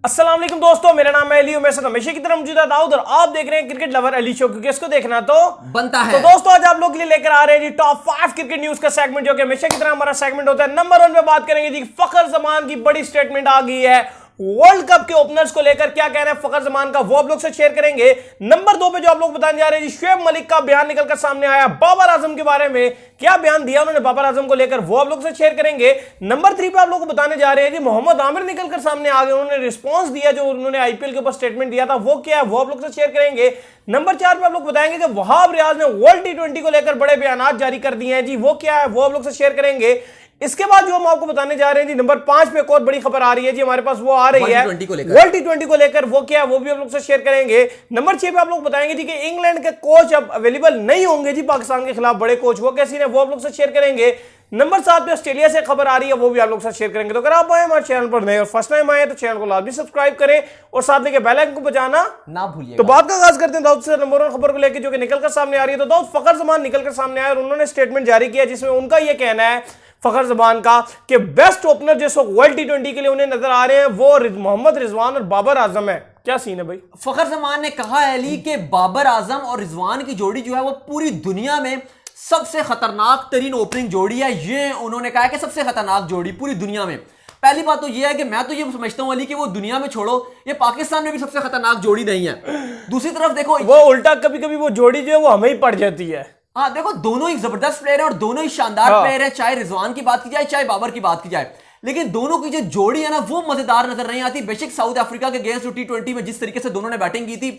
अस्सलाम वालेकुम दोस्तों, मेरा नाम है अली। मैं हमेशा की तरह मौजूद दाऊद और आप देख रहे हैं क्रिकेट लवर अली शो, क्योंकि इसको देखना तो बनता है। तो दोस्तों आज आप लोग के लिए लेकर आ रहे हैं जी टॉप 5 क्रिकेट न्यूज का सेगमेंट, जो कि हमेशा की तरह हमारा सेगमेंट होता है। नंबर 1 पे बात करेंगे जी, फखर जमान की बड़ी स्टेटमेंट आ गई है। वर्ल्ड कप के ओपनर्स को लेकर क्या कहना है फखर जमान का, वो आप लोग से शेयर करेंगे। नंबर 2 पे जो आप लोग बताने जा रहे हैं जी, शुएब मलिक का बयान निकलकर सामने आया। बाबर आजम के बारे में क्या बयान दिया उन्होंने बाबर आजम को लेकर, वो आप लोग से शेयर करेंगे। नंबर 3 पे आप लोग को बताने जा रहे हैं जी, मोहम्मद आमिर निकलकर सामने आ गए। उन्होंने रिस्पांस दिया जो उन्होंने आईपीएल के ऊपर स्टेटमेंट दिया था, वो क्या है वो आप लोग से शेयर करेंगे। नंबर 4 पे आप लोग बताएंगे कि वहाब रियाज ने वर्ल्ड टी20 को लेकर बड़े बयान जारी कर दिए हैं जी, वो क्या है वो आप लोग से शेयर करेंगे। इसके बाद जो हम आपको बताने जा रहे हैं जी, नंबर 5 पे एक और बड़ी खबर आ रही है जी हमारे पास, वो आ रही है वर्ल्ड टी20 को लेकर, वो क्या है वो भी आप लोग से शेयर करेंगे। नंबर 6 पे आप लोग बताएंगे जी कि इंग्लैंड के कोच अब अवेलेबल नहीं होंगे जी पाकिस्तान के खिलाफ, बड़े कोच वो कैसी है वो आप लोग से शेयर करेंगे। नंबर 7 पे ऑस्ट्रेलिया से खबर आ रही है, वो भी आप लोग साथ शेयर करेंगे। तो अगर आप आए हमारे चैनल पर नए और फर्स्ट टाइम आए तो चैनल को लाजमी सब्सक्राइब करें और साथ में बेल आइकन को बजाना ना भूलिए। तो बात का आगाज करते हैं दाऊद से नंबर 1 खबर को लेकर, जो कि निकलकर सामने आ रही है। तो दाऊद फखर जमान निकलकर सामने आया और उन्होंने स्टेटमेंट जारी किया जिसमें उनका यह कहना है फखर जमान का कि बेस्ट ओपनर जिस वक्त वर्ल्ड टी20 के लिए उन्हें नजर आ रहे हैं वो मोहम्मद रिजवान और बाबर आजम है। क्या सीन है भाई? फखर जमान ने कहा है अली कि बाबर आजम और रिजवान की जोड़ी जो है वो पूरी दुनिया में सबसे खतरनाक तरीन ओपनिंग जोड़ी है। ये उन्होंने कहा कि सबसे खतरनाक जोड़ी पूरी दुनिया में। पहली बात तो ये है कि मैं तो ये समझता हूं अली कि वो दुनिया में छोड़ो, ये पाकिस्तान में भी सबसे खतरनाक जोड़ी नहीं है। दूसरी तरफ देखो वो उल्टा कभी कभी वो जोड़ी जो है वो हमें ही पड़ जाती है। हाँ देखो, दोनों ही जबरदस्त प्लेयर है और दोनों ही शानदार प्लेयर है, चाहे रिजवान की बात की जाए चाहे बाबर की बात की जाए। लेकिन दोनों की जो जोड़ी है ना वो मजेदार नजर नहीं आती। बेशक साउथ अफ्रीका के अगेंस्ट टी20 में जिस तरीके से दोनों ने बैटिंग की थी,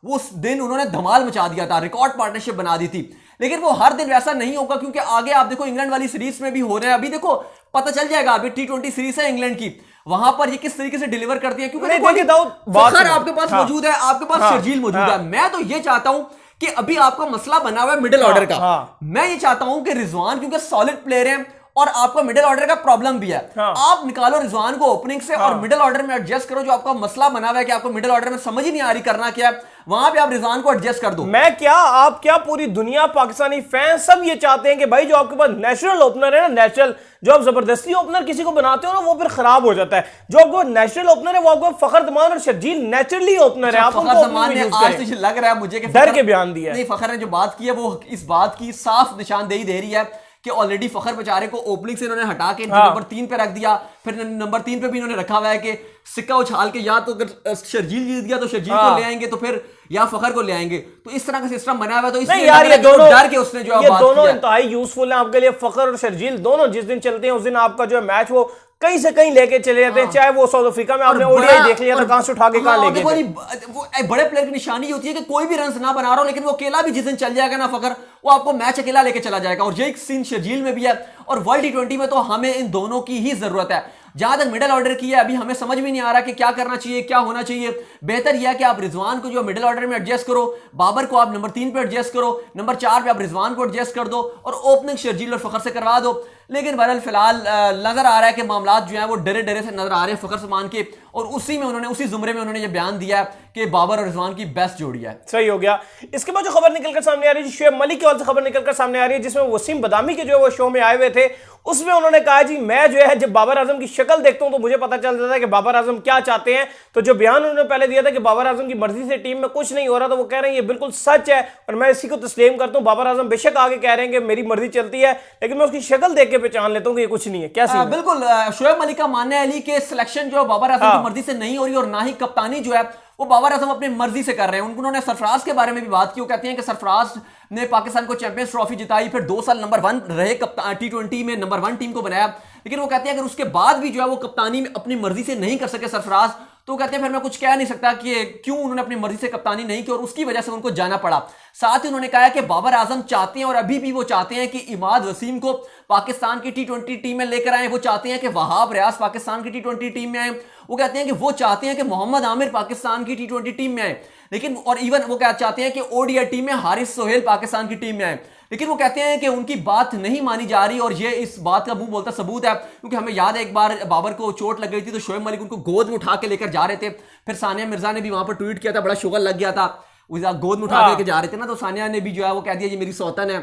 वो उस दिन उन्होंने धमाल मचा दिया था, रिकॉर्ड पार्टनरशिप बना दी थी। लेकिन वो हर दिन वैसा नहीं होगा, क्योंकि आगे आप देखो इंग्लैंड वाली सीरीज में भी हो रहा है। अभी देखो पता चल जाएगा, अभी टी20 सीरीज है इंग्लैंड की, वहां पर ये किस तरीके से डिलीवर करती है। क्योंकि फखर आपके पास मौजूद है, आपके पास शर्जील मौजूद है। मैं तो ये चाहता हूं कि अभी आपका मसला बना हुआ है मिडिल ऑर्डर का। मैं ये चाहता हूं कि रिजवान क्योंकि सॉलिड प्लेयर है और आपका मिडिल ऑर्डर का प्रॉब्लम भी है, आप निकालो रिजवान को ओपनिंग से और मिडिल ऑर्डर में एडजस्ट करो। जो आपका मसला बना हुआ है कि आपको मिडिल ऑर्डर में समझ ही नहीं आ रही करना क्या है, वहां पे आप रिजवान को एडजस्ट कर दो। मैं क्या आप क्या पूरी दुनिया पाकिस्तानी फैन सब ये चाहते हैं कि भाई जो आपके पास नेचुरल ओपनर है ना, नेचुरल जो आप जबरदस्ती ओपनर किसी को बनाते हो ना वो फिर खराब हो जाता है। जो आपको नेचुरल ओपनर है वो आपको फखर जमान और शर्जील नेचुरली ओपनर है। आपको फखर जमान ने आज तो लग रहा है मुझे कि डर के बयान दिया नहीं, फखर ने जो बात की है वो इस बात की साफ निशानदेही दे रही है कि ऑलरेडी फखर बेचारे को ओपनिंग से इन्होंने हटा के नंबर 3 पे रख दिया। फिर नंबर 3 पे भी इन्होंने रखा हुआ है कि सिक्का उछाल के या तो अगर शर्जील जीत गया तो शर्जील को ले आएंगे, तो फिर या फखर को ले आएंगे। तो इस तरह का सिस्टम बना हुआ है। तो इसलिए यार ये दोनों डर के उसने जो ये दोनों इंतहाई यूजफुल है आपके लिए। फखर और शर्जील दोनों जिस दिन चलते हैं उस दिन आपका जो है मैच वो कहीं से कहीं लेके चले जाते हैं। चाहे वो साउथ अफ्रीका में आपने ओडीआई देख लिया था, कहां से उठा के कहां ले गए। वो बड़े प्लेयर की निशानी होती है कि कोई भी रन ना बना रहा हो, लेकिन वो अकेला भी जिस दिन चल जाएगा ना फखर, वो आपको मैच अकेला लेके चला जाएगा। और ये सीन शर्जील में भी है और वर्ल्ड टी20 में तो हमें इन दोनों की ही जरूरत है। जहां तक मिडिल ऑर्डर की है, अभी हमें समझ में नहीं आ रहा कि क्या करना चाहिए, क्या होना चाहिए। बेहतर यह है कि आप रिजवान को जो मिडिल ऑर्डर में एडजस्ट करो, बाबर को आप नंबर 3 पे एडजस्ट करो, नंबर 4 पे आप रिजवान को एडजस्ट कर दो और ओपनिंग शर्जील और फखर से करवा दो। लेकिन बहरहाल फिलहाल नजर आ रहा है कि मामला जो है वो डरे डरे से नजर आ रहे हैं फखर जमान के, और उसी जुमरे में उन्होंने ये बयान दिया कि बाबर और रिजवान की बेस्ट जोड़ी है। सही हो गया। इसके बाद जो खबर निकलकर सामने आ रही है शुएब मलिक की ओर से खबर निकलकर सामने आ रही है, जिसमें वसीम बदामी के जो है वो शो में आए हुए थे। उसमें उन्होंने कहा जी मैं जो है जब बाबर आजम की शक्ल देखता हूं तो मुझे पता चल जाता है कि बाबर आजम क्या चाहते हैं। तो जो बयान उन्होंने पहले दिया था कि बाबर आजम की मर्जी से टीम में कुछ नहीं हो रहा, तो वो कह रहे हैं ये बिल्कुल सच है और मैं इसी को तस्लीम करता हूं। बाबर आजम बेशक आगे कह रहे हैं कि मेरी मर्जी चलती है, लेकिन मैं उसकी शक्ल देख के पहचान लेता हूं कि ये कुछ नहीं है। क्या सीन? बिल्कुल शुएब मलिक का मानना है अली के सिलेक्शन जो है बाबर आजम की मर्जी से नहीं हो रही और ना ही कप्तानी जो है वो बाबर आजम अपनी मर्जी से कर रहे हैं। उन्होंने सरफराज के बारे में भी बात की। वो कहते हैं कि सरफराज ने पाकिस्तान को चैंपियंस ट्रॉफी जिताई, फिर 2 साल नंबर 1 रहे कप्तान, टी20 में नंबर 1 टीम को बनाया। लेकिन वो कहते हैं अगर उसके बाद भी जो है वो कप्तानी में अपनी मर्जी से नहीं कर सके सरफराज, तो कहते हैं फिर मैं कुछ कह नहीं सकता कि क्यों उन्होंने अपनी मर्जी से कप्तानी नहीं की और उसकी वजह से उनको जाना पड़ा। साथ ही उन्होंने कहा कि बाबर आजम चाहते हैं और अभी भी वो चाहते हैं कि इमाद वसीम को पाकिस्तान की टी20 टीम में लेकर आए। वो चाहते हैं कि वहाब रियाज पाकिस्तान की टी20 टीम में आए। वो कहते हैं कि वो चाहते हैं कि मोहम्मद आमिर पाकिस्तान की टी20 टीम में आए। लेकिन और इवन वो क्या चाहते हैं कि ओडीआई टीम में हारिस सोहेल पाकिस्तान की टीम में आए। लेकिन वो कहते हैं कि उनकी बात नहीं मानी जा रही और ये इस बात का मुंह बोलता सबूत है। क्योंकि हमें याद है एक बार बाबर को चोट लग गई थी तो शुएब मलिक उनको गोद में उठा के लेकर जा रहे थे। फिर सानिया मिर्जा ने भी वहां पर ट्वीट किया था, बड़ा शुगर लग गया था, गोद में उठा के जा रहे थे ना, तो सानिया ने भी जो है वो कह दिया ये मेरी सौतन है।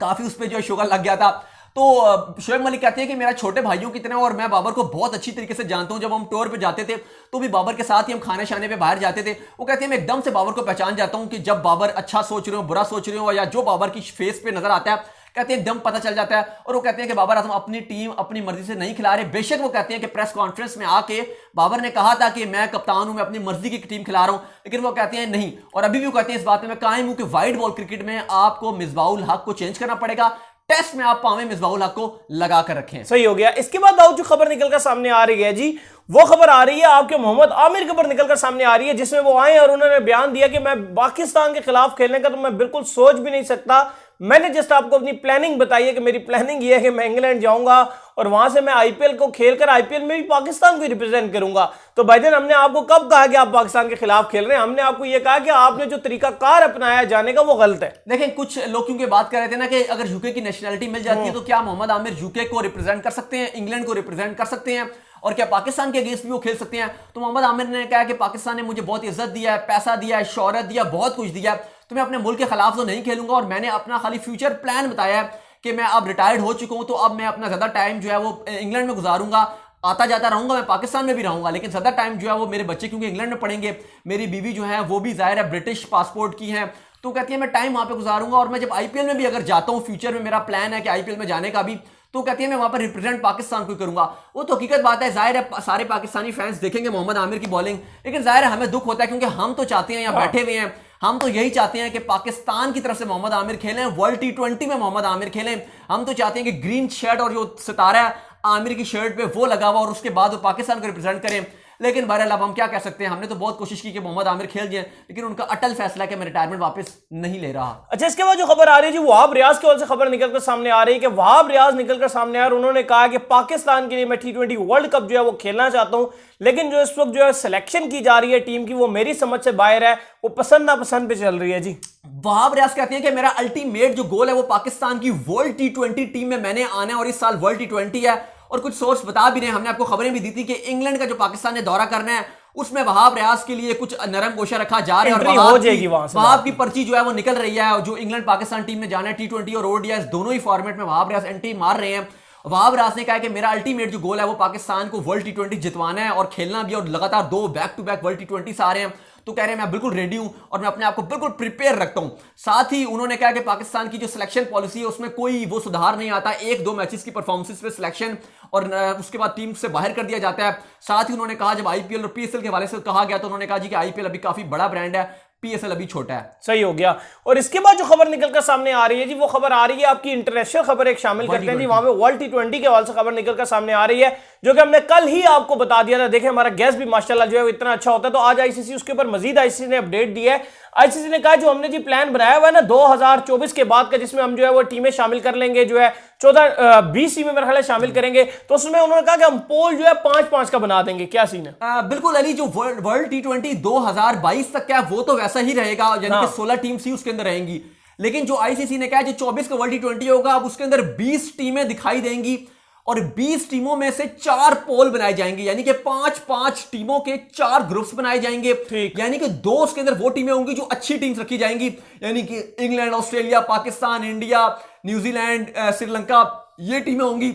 काफी उस पर जो है शुगर लग गया था। तो शोएब मलिक कहते हैं कि मेरा छोटे भाइयों की तरह और मैं बाबर को बहुत अच्छी तरीके से जानता हूं। जब हम टूर पे जाते थे तो भी बाबर के साथ ही हम खाने शाने पे बाहर जाते थे। वो कहते हैं मैं एकदम से बाबर को पहचान जाता हूं कि जब बाबर अच्छा सोच रहे हो, बुरा सोच रहे हो, या जो बाबर की फेस पे नजर आता है कहते हैं एकदम पता चल जाता है। और वो कहते हैं कि बाबर आजम अपनी टीम अपनी मर्जी से नहीं खिला रहे। बेशक वो कहते हैं कि प्रेस कॉन्फ्रेंस में आके बाबर ने कहा था कि मैं कप्तान हूं, मैं अपनी मर्जी की टीम खिला रहा हूं, लेकिन वो कहते हैं नहीं। और अभी भी वो कहते हैं इस बात में मैं कायम हूं कि वाइड बॉल क्रिकेट में आपको मिसबाउल हक को चेंज करना पड़ेगा, टेस्ट में आप पावे मिसबाउल हक को लगा कर रखें। सही हो गया। इसके बाद दाऊद जो खबर निकलकर सामने आ रही है जी, वो खबर आ रही है आपके मोहम्मद आमिर के ऊपर निकलकर सामने आ रही है, जिसमें वो आए और उन्होंने बयान दिया कि मैं पाकिस्तान के खिलाफ खेलने का तो मैं बिल्कुल सोच भी नहीं सकता। मैंने जस्ट आपको अपनी प्लानिंग बताई है कि मेरी प्लानिंग ये है कि मैं इंग्लैंड जाऊंगा और वहां से मैं आईपीएल को खेलकर आईपीएल में भी पाकिस्तान को रिप्रेजेंट करूंगा। तो भाईजान हमने आपको कब कहा कि आप पाकिस्तान के खिलाफ खेल रहे हैं? हमने आपको यह कहा कि आपने जो तरीकाकार अपनाया जाने का वो गलत है। देखें कुछ लोग क्योंकि बात कर रहे थे ना कि अगर यूके की नेशनलिटी मिल जाती है तो क्या मोहम्मद आमिर यूके को रिप्रेजेंट कर सकते हैं, इंग्लैंड को रिप्रेजेंट कर सकते हैं और क्या पाकिस्तान के अगेंस्ट भी वो खेल सकते हैं? तो मोहम्मद आमिर ने कहा कि पाकिस्तान ने मुझे बहुत इज्जत दिया है, पैसा दिया है, शोहरत दिया, बहुत कुछ दिया, तो मैं अपने मुल्क के खिलाफ तो नहीं खेलूंगा। और मैंने अपना खाली फ्यूचर प्लान बताया है कि मैं अब रिटायर्ड हो चुका हूं तो अब मैं अपना ज्यादा टाइम जो है वो इंग्लैंड में गुजारूंगा, आता जाता रहूंगा, मैं पाकिस्तान में भी रहूंगा, लेकिन ज्यादा टाइम जो है वो मेरे बच्चे क्योंकि इंग्लैंड में पढ़ेंगे, मेरी बीवी जो है वो भी जाहिर है ब्रिटिश पासपोर्ट की है, तो कहती है मैं टाइम वहां पे गुजारूंगा। और मैं जब आईपीएल में भी अगर जाता हूं, फ्यूचर में मेरा प्लान है कि आईपीएल में जाने का भी, तो कहती है मैं वहां पर रिप्रेजेंट पाकिस्तान को करूंगा। वो तो हकीकत बात है, जाहिर है सारे पाकिस्तानी फैंस देखेंगे मोहम्मद आमिर की बॉलिंग, लेकिन जाहिर है हमें दुख होता है क्योंकि हम तो चाहते हैं यहाँ बैठे हुए हैं, हम तो यही चाहते हैं कि पाकिस्तान की तरफ से मोहम्मद आमिर खेलें, वर्ल्ड टी20 में मोहम्मद आमिर खेलें। हम तो चाहते हैं कि ग्रीन शर्ट और जो सितारा है आमिर की शर्ट पे वो लगा हुआ और उसके बाद वो पाकिस्तान को रिप्रेजेंट करें। लेकिन बहरहाल अब हम क्या कह सकते हैं, हमने तो बहुत कोशिश की कि मोहम्मद आमिर खेल जाए, लेकिन उनका अटल फैसला है कि मैं रिटायरमेंट वापस नहीं ले रहा। अच्छा, इसके बाद जो खबर आ रही है जी, वहाब रियाज की ओर से खबर निकलकर सामने आ रही है कि वहाब रियाज निकलकर सामने आया और उन्होंने कहा कि पाकिस्तान के लिए मैं टी20 वर्ल्ड कप जो है वो खेलना चाहता हूं, लेकिन जो इस वक्त जो है सिलेक्शन की जा रही है टीम की वो मेरी समझ से बाहर है, वो पसंद नापसंद पे चल रही है जी। वहाब रियाज कहते हैं कि मेरा अल्टीमेट जो गोल है वो पाकिस्तान की वर्ल्ड टी20 टीम में मैंने आना है और इस साल वर्ल्ड टी20 है। और कुछ सोर्स बता भी रहे हैं, हमने आपको खबरें भी दी थी कि इंग्लैंड का जो पाकिस्तान ने दौरा करना है उसमें वहाब रियाज के लिए कुछ नरम गोशा रखा जा रहा है और वहाब की पर्ची जो है वो निकल रही है। जो इंग्लैंड पाकिस्तान टीम में जाना है टी20 और ओडीआई दोनों ही फॉर्मेट में वहाब रियाज एंट्री मार रहे हैं। वहाब रियाज ने कहा कि मेरा अल्टीमेट जो गोल है वो पाकिस्तान को वर्ल्ड टी20 जितवाना है और खेलना भी, और लगातार 2 बैक टू बैक वर्ल्ड टी20 आ रहे हैं, तो कह रहे हैं मैं बिल्कुल रेडी हूं और मैं अपने आप को बिल्कुल प्रिपेयर रखता हूं। साथ ही उन्होंने कहा कि पाकिस्तान की जो सिलेक्शन पॉलिसी है उसमें कोई वो सुधार नहीं आता, 1-2 मैचेस की परफॉर्मेंस पे सिलेक्शन और उसके बाद टीम से बाहर कर दिया जाता है। साथ ही उन्होंने कहा जब आईपीएल और पीएसएल के हवाले से कहा गया तो उन्होंने कहा जी कि आईपीएल अभी काफी बड़ा ब्रांड है, पीएसएल अभी छोटा है। सही हो गया। और इसके बाद जो खबर निकलकर सामने आ रही है जी, वो खबर आ रही है आपकी इंटरनेशनल खबर एक शामिल करते हैं जी, वहां पे वर्ल्ड टी20 के हवाले से खबर निकलकर सामने आ रही है जो कि हमने कल ही आपको बता दिया था। देखिए हमारा गेस्ट भी माशाल्लाह जो है इतना अच्छा होता है, तो आज आईसीसी उसके ऊपर मजीद आईसीसी ने अपडेट दी है। आईसीसी ने कहा जो हमने जी प्लान बनाया हुआ है ना 2024 के बाद का, जिसमें हम जो है वो टीमें शामिल कर लेंगे, जो है 20 टीमें मेरे ख्याल शामिल करेंगे, तो उसमें उन्होंने कहा कि हम पोल जो है 5-5 का बना देंगे। क्या सीन है? बिल्कुल अली, जो वर्ल्ड टी20 2022 तक का है वो तो वैसा ही रहेगा, यानी कि 16 टीम्स ही उसके अंदर रहेंगी। लेकिन जो आईसीसी ने कहा जो 24 का वर्ल्ड टी20 होगा अब उसके अंदर 20 टीमें दिखाई देंगी और 20 टीमों में से 4 पोल बनाए जाएंगे, यानी कि 5-5 टीमों के 4 ग्रुप्स बनाए जाएंगे। यानी कि 2 उसके अंदर वो टीमें होंगी जो अच्छी टीम्स रखी जाएंगी, यानी कि England, Australia, Pakistan, India, New Zealand, Sri Lanka, ये टीमें होंगी।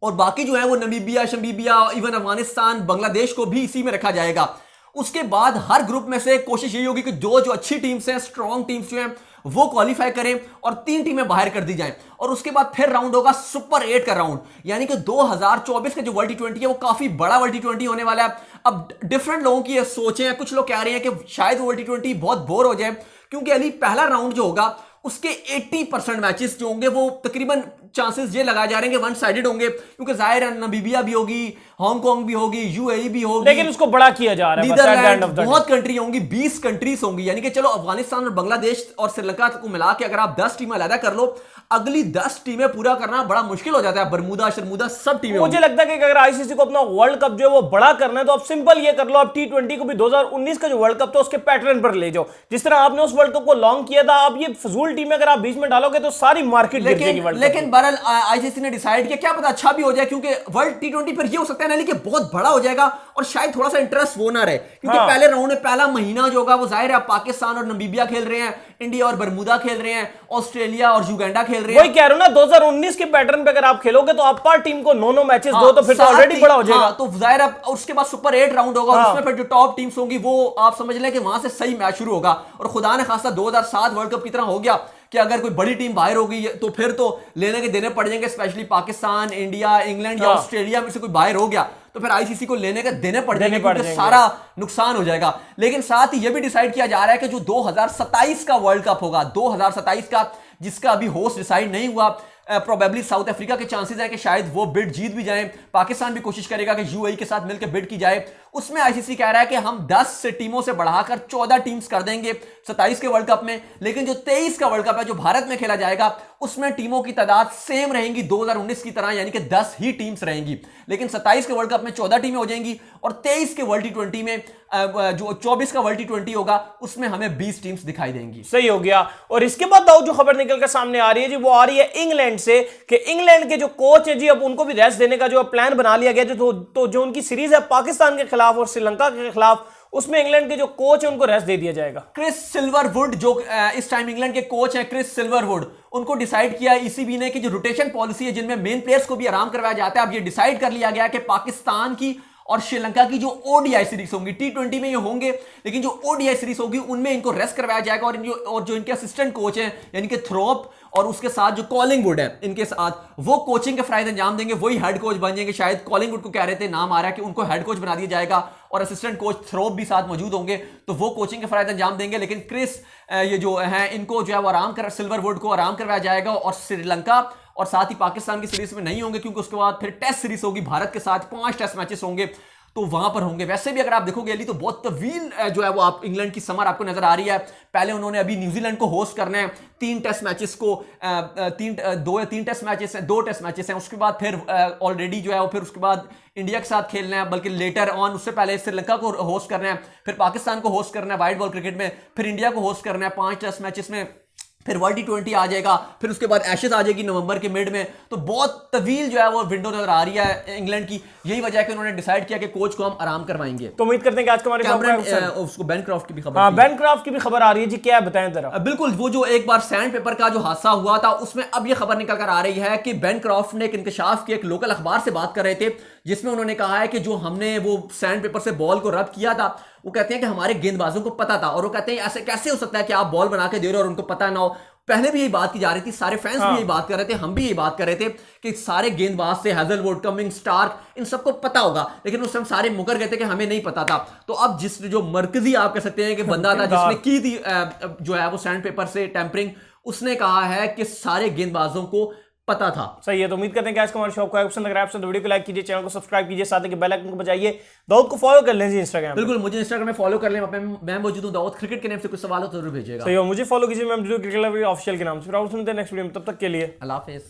और बाकी जो है वो नमीबिया, शमीबिया, इवन अफगानिस्तान, बांग्लादेश को भी इसी में रखा जाएगा। उसके बाद हर ग्रुप में से कोशिश यही होगी कि जो अच्छी टीम्स हैं, स्ट्रॉन्ग टीम्स जो हैं वो क्वालिफाई करें और 3 टीमें बाहर कर दी जाएं। और उसके बाद फिर राउंड होगा सुपर 8 का राउंड, यानी कि 2024 का जो वर्ल्ड टी20 है वो काफी बड़ा वर्ल्ड टी20 होने वाला है। अब डिफरेंट लोगों की सोचें हैं, कुछ लोग कह रहे हैं कि शायद वर्ल्ड टी20 बहुत बोर हो जाए, क्योंकि अली पहला राउंड जो होगा उसके 80% मैचेस जो होंगे वो तकरीबन चांसेस ये लगाए जा रहे हैं कि वन साइडेड होंगे, क्योंकि जाहिर है नमीबिया भी होगी, हांगकांग भी होगी, यूएई भी होगी, लेकिन उसको बड़ा किया जा रहा है, नीदरलैंड, बहुत कंट्री होंगी, 20 कंट्रीज होंगी। यानी कि चलो अफगानिस्तान और बांग्लादेश और श्रीलंका को मिला के अगर आप 10 टीमें अलग कर लो, अगली 10 टीमें पूरा करना बड़ा मुश्किल हो जाता है। बरमूदा, शर्मुदा सब टीमें। मुझे लगता है कि अगर आईसीसी को अपना वर्ल्ड कप जो है वो बड़ा करना है तो आप सिंपल ये कर लो, आप टी20 को भी 2019 का जो वर्ल्ड कप था उसके पैटर्न पर ले जाओ, जिस तरह आपने उस वर्ल्ड कप को लॉन्ग किया था। आप ये फजूल टीमें अगर आप बीच में डालोगे तो सारी मार्केट गिर जाएगी। लेकिन बहरहाल आईसीसी ने डिसाइड किया, क्या पता अच्छा भी हो जाए, क्योंकि वर्ल्ड टी20 पर ये हो सकता है ना कि बहुत बड़ा हो जाएगा और शायद थोड़ा सा इंटरेस्ट वो ना रहे, क्योंकि पहले राउंड में पहला महीना जो होगा वो जाहिर है पाकिस्तान और नमीबिया खेल रहे हैं, इंडिया और बरमुदा खेल रहे हैं, ऑस्ट्रेलिया और युगांडा खेल रहे हैं। वही कह रहा हूं ना, 2019 के पैटर्न पे अगर आप खेलोगे तो अपार टीम को 9 मैचेस दो तो फिर तो ऑलरेडी बड़ा हो जाएगा। तो जाहिर है उसके बाद सुपर 8 राउंड होगा, उसमें फिर जो टॉप टीम्स होंगी वो आप समझ लें कि वहां से सही मैच शुरू होगा। और खुदा ने खासा 2007 वर्ल्ड कप की तरह हो गया कि अगर कोई बड़ी टीम बाहर होगी तो फिर तो लेने के देने पड़ जाएंगे, स्पेशली पाकिस्तान, इंडिया, इंग्लैंड या ऑस्ट्रेलिया में से कोई बाहर हो गया तो फिर आईसीसी को लेने के देने पड़ जाएंगे, क्योंकि सारा नुकसान हो जाएगा। लेकिन साथ ही यह भी डिसाइड किया जा रहा है कि जो 2027 का वर्ल्ड कप होगा, 2027 का, जिसका अभी होस्ट डिसाइड नहीं हुआ, प्रोबेबली साउथ अफ्रीका के चांसेस है कि शायद वो बिड जीत भी जाए, पाकिस्तान भी कोशिश करेगा कि यूएई के साथ मिलकर बिड की जाए। उसमें आईसीसी कह रहा है कि हम 10 टीमों से बढ़ाकर 14 टीम्स कर देंगे 27 के वर्ल्ड कप में, लेकिन जो 23 का वर्ल्ड कप है जो भारत में खेला जाएगा उसमें टीमों की तादाद सेम रहेंगी 2019 की तरह, यानी कि 10 ही टीम्स रहेंगी। लेकिन 27 के वर्ल्ड कप में 14 टीमें हो जाएंगी और 23 के वर्ल्ड टी20 में जो 24 का वर्ल्ड टी20 होगा उसमें हमें 20 टीम्स दिखाई देंगी। सही हो गया। और इसके बाद दाऊद जो खबर निकल कर सामने आ रही है जी, वो आ रही है इंग्लैंड से कि इंग्लैंड के जो कोच है जी, अब उनको भी रेस्ट देने का जो प्लान बना लिया गया। तो जो उनकी सीरीज है पाकिस्तान के खिलाफ और श्रीलंका के खिलाफ, उसमें इंग्लैंड के जो कोच है उनको रेस्ट दे दिया जाएगा। क्रिस सिल्वरवुड जो इस टाइम इंग्लैंड के कोच हैं, क्रिस सिल्वरवुड, उनको डिसाइड किया ईसीबी ने कि जो रोटेशन पॉलिसी है जिनमें मेन प्लेयर्स को भी आराम करवाया जाता है, अब ये डिसाइड कर लिया गया कि पाकिस्तान की और श्रीलंका की जो ओडीआई सीरीज होंगी, टी20 में ये होंगे, लेकिन जो ओडीआई सीरीज होगी उनमें इनको रेस्ट करवाया जाएगा। और जो इनके असिस्टेंट कोच हैं यानी कि थ्रोप और उसके साथ जो कॉलिंगवुड है इनके साथ, वो कोचिंग के फराइज अंजाम देंगे, वही हेड कोच बन जाएंगे। शायद कॉलिंगवुड को कह रहे थे, नाम आ रहा है कि उनको हेड कोच बना दिया जाएगा और असिस्टेंट कोच थ्रोप भी साथ मौजूद होंगे, तो वो कोचिंग के फराइज अंजाम देंगे। लेकिन क्रिस ये जो है इनको जो है वो सिल्वरवुड को आराम करवाया जाएगा और श्रीलंका और साथ ही पाकिस्तान की सीरीज में नहीं होंगे, क्योंकि उसके बाद फिर टेस्ट सीरीज होगी भारत के साथ, 5 टेस्ट मैचेस होंगे तो वहां पर होंगे। वैसे भी अगर आप देखोगे अली तो बहुत तवील जो है वो आप इंग्लैंड की समर आपको नजर आ रही है। पहले उन्होंने अभी न्यूजीलैंड को होस्ट करना है, 3 टेस्ट मैचेस को 2 टेस्ट मैचेस हैं, 2 टेस्ट मैचेस हैं, उसके बाद फिर ऑलरेडी जो है वो फिर उसके बाद इंडिया के साथ खेलना है, बल्कि लेटर ऑन उससे पहले श्रीलंका को होस्ट करना है, फिर पाकिस्तान को होस्ट करना है वाइट बॉल क्रिकेट में, फिर इंडिया को होस्ट करना है 5 टेस्ट मैचेस में, फिर वर्ल्ड टी20 आ जाएगा, फिर उसके बाद एशेज आ जाएगी नवंबर के मिड में। तो बहुत तवील जो है वो विंडो नजर आ रही है इंग्लैंड की। यही वजह है कि उन्होंने डिसाइड किया कि कोच को हम आराम करवाएंगे। तो उम्मीद करते हैं कि आज हमारे उसको बेनक्रॉफ्ट की भी खबर, बेन क्राफ्ट की भी खबर आ रही है जी, क्या बताएं जरा। बिल्कुल, वो जो एक बार सैंड पेपर का जो हादसा हुआ था उसमें अब ये खबर निकल कर आ रही है कि बेनक्रॉफ्ट ने एक इंकशाफ की, एक लोकल अखबार से बात कर रहे थे, जिसमें उन्होंने कहा है कि जो हमने वो सैंड पेपर से बॉल को रब किया था, वो कहते हैं कि हमारे गेंदबाजों को पता था, और वो कहते हैं ऐसे कैसे हो सकता है कि आप बॉल बना के दे रहे हो और उनको पता ना हो। पहले भी यही बात की जा रही थी, सारे फैंस भी यही बात कर रहे थे, हम भी यही बात कर रहे थे कि सारे गेंदबाज से हैजलवुड, कमिंग, स्टार्क, इन सबको पता होगा, लेकिन उस टाइम सारे मुकर गए थे कि हमें नहीं पता था। तो अब जिस जो मरकजी आप कह सकते हैं कि बंदा था जिसने की थी जो है वो सैंड पेपर से टैंपरिंग, उसने कहा है कि सारे गेंदबाजों को पता था। सही है। तो उम्मीद करते हैं कि आज का हमारे शो को पसंद लग रहा है, आपसे तो वीडियो को लाइक कीजिए, चैनल को सब्सक्राइब कीजिए, साथ ही बेल आइकन को बजाइए, दाऊद को फॉलो कर लें जी इंस्टाग्राम। बिल्कुल, मुझे इंस्टाग्राम में फॉलो कर लें, मैं मौजूद हूं दाऊद क्रिकेट के नाम से, कुछ सवाल हो तो जरूर भेजिएगा। सही हो, मुझे फॉलो कीजिए, मैं क्रिकेट ऑफिशियल के नाम से। फिर और सुनते हैं नेक्स्ट वीडियो में, तब तक के लिए अल्लाह हाफिज़।